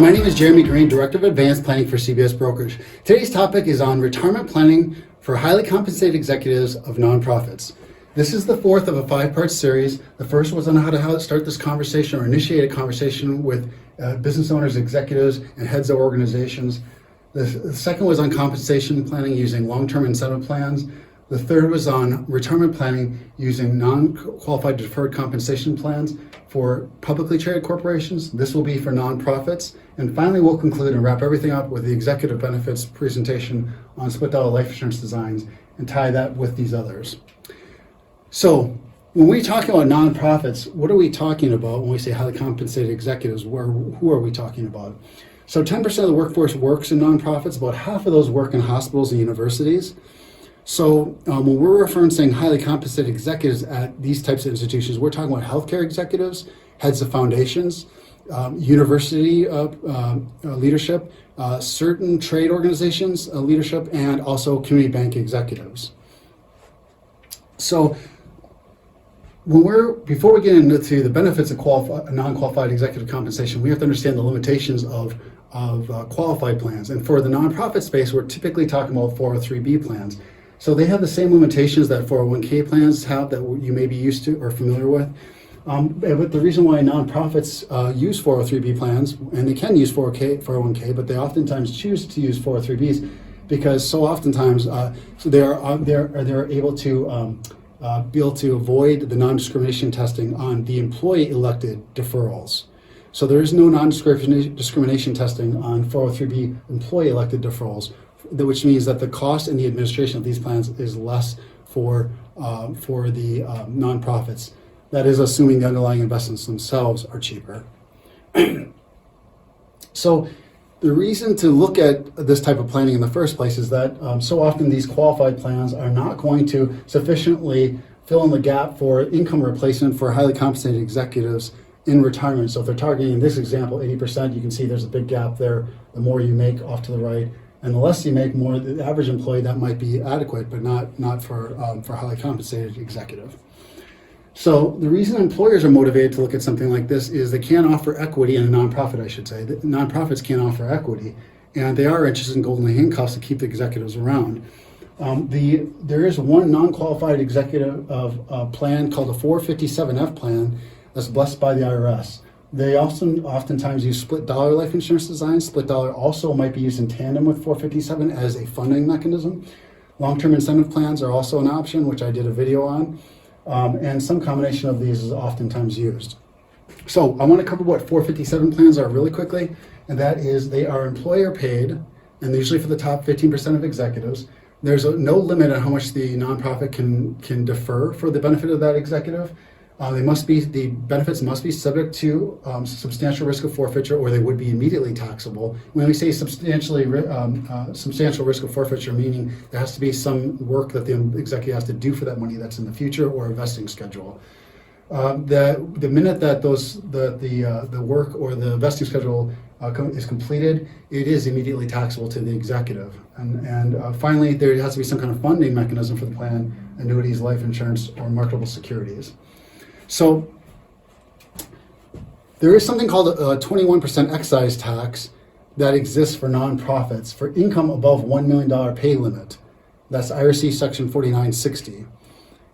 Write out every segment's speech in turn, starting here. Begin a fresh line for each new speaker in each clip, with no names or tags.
my name is Jeremy Green, Director of Advanced Planning for CBS Brokerage. Today's topic is on retirement planning for highly compensated executives of nonprofits. This is the fourth of a five-part series. The first was on how to start this conversation or initiate a conversation with business owners, executives, and heads of organizations. The second was on compensation planning using long-term incentive plans. The third was on retirement planning using non-qualified deferred compensation plans for publicly traded corporations. This will be for nonprofits. And finally, we'll conclude and wrap everything up with the executive benefits presentation on split dollar life insurance designs and tie that with these others. So when we talk about nonprofits, what are we talking about when we say highly compensated executives? Who are we talking about? So 10% of the workforce works in nonprofits. About half of those work in hospitals and universities. So when we're referring saying highly compensated executives at these types of institutions, we're talking about healthcare executives, heads of foundations, university leadership, certain trade organizations leadership, and also community bank executives. So before we get into the benefits of non-qualified executive compensation, we have to understand the limitations of qualified plans. And for the nonprofit space, we're typically talking about 403B plans. So they have the same limitations that 401k plans have that you may be used to or familiar with. But the reason why nonprofits use 403B plans, and they can use 401k, but they oftentimes choose to use 403Bs because so oftentimes they're able to avoid the non-discrimination testing on the employee-elected deferrals. So there is no non-discrimination testing on 403B employee-elected deferrals, which means that the cost and the administration of these plans is less for the nonprofits. That is assuming the underlying investments themselves are cheaper. So the reason to look at this type of planning in the first place is that so often these qualified plans are not going to sufficiently fill in the gap for income replacement for highly compensated executives in retirement. So if they're targeting, in this example, 80%, you can see there's a big gap there. The more you make off to the right, and the less you make, more the average employee, that might be adequate, but not for highly compensated executive. So the reason employers are motivated to look at something like this is they can't offer equity in a nonprofit, I should say. The nonprofits can't offer equity, and they are interested in golden handcuffs to keep the executives around. There is one non-qualified executive plan called the 457F plan that's blessed by the IRS. They oftentimes use split dollar life insurance designs. Split dollar also might be used in tandem with 457 as a funding mechanism. Long-term incentive plans are also an option, which I did a video on. And some combination of these is oftentimes used. So I want to cover what 457 plans are really quickly, and that is they are employer paid, and usually for the top 15% of executives. There's no limit on how much the nonprofit can defer for the benefit of that executive. The benefits must be subject to substantial risk of forfeiture, or they would be immediately taxable. When we say substantial risk of forfeiture, meaning there has to be some work that the executive has to do for that money that's in the future, or a vesting schedule. The minute that the work or the vesting schedule is completed, it is immediately taxable to the executive. And finally, there has to be some kind of funding mechanism for the plan: annuities, life insurance, or marketable securities. So there is something called a 21% excise tax that exists for nonprofits for income above $1 million pay limit. That's IRC section 4960.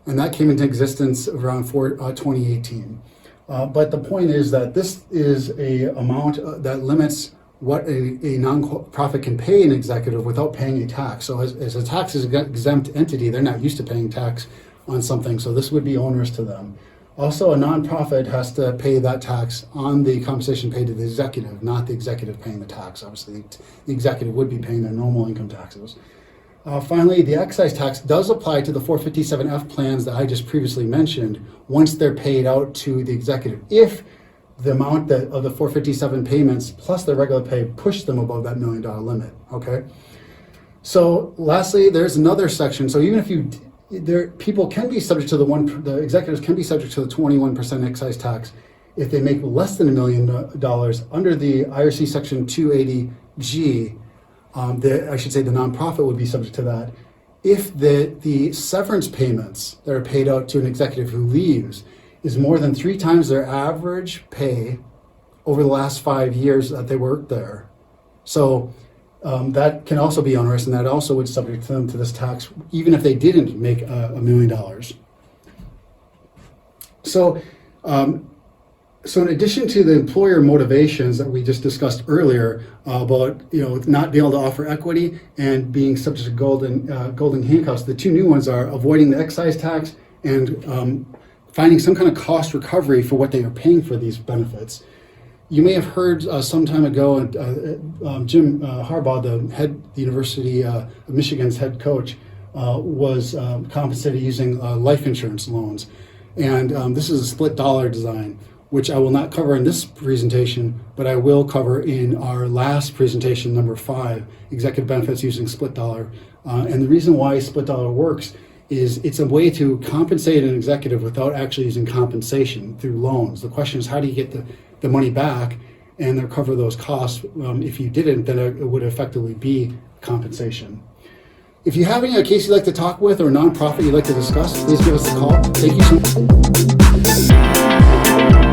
And that came into existence around 2018. But the point is that this is a amount that limits what a nonprofit can pay an executive without paying a tax. So as a tax exempt entity, they're not used to paying tax on something, so this would be onerous to them. Also, a nonprofit has to pay that tax on the compensation paid to the executive, not the executive paying the tax. Obviously, the executive would be paying their normal income taxes. Finally, the excise tax does apply to the 457F plans that I just previously mentioned once they're paid out to the executive, if the amount of the 457 payments plus the regular pay push them above that $1 million limit, okay? So lastly, there's another section. So even if people can be subject to the executives can be subject to the 21% excise tax if they make less than $1 million under the IRC section 280G. I should say the nonprofit would be subject to that if the severance payments that are paid out to an executive who leaves is more than 3 times their average pay over the last 5 years that they worked there. So that can also be onerous, and that also would subject them to this tax, even if they didn't make $1 million. So, so in addition to the employer motivations that we just discussed earlier about not being able to offer equity and being subject to golden handcuffs, the two new ones are avoiding the excise tax and finding some kind of cost recovery for what they are paying for these benefits. You may have heard some time ago, Jim Harbaugh, the University of Michigan's head coach, was compensated using life insurance loans. And this is a split dollar design, which I will not cover in this presentation, but I will cover in our last presentation, number 5, executive benefits using split dollar. And the reason why split dollar works is it's a way to compensate an executive without actually using compensation through loans. The question is, how do you get the money back and recover those costs? If you didn't, then it would effectively be compensation. If you have any case you'd like to talk with or nonprofit you'd like to discuss, please give us a call. Thank you so much.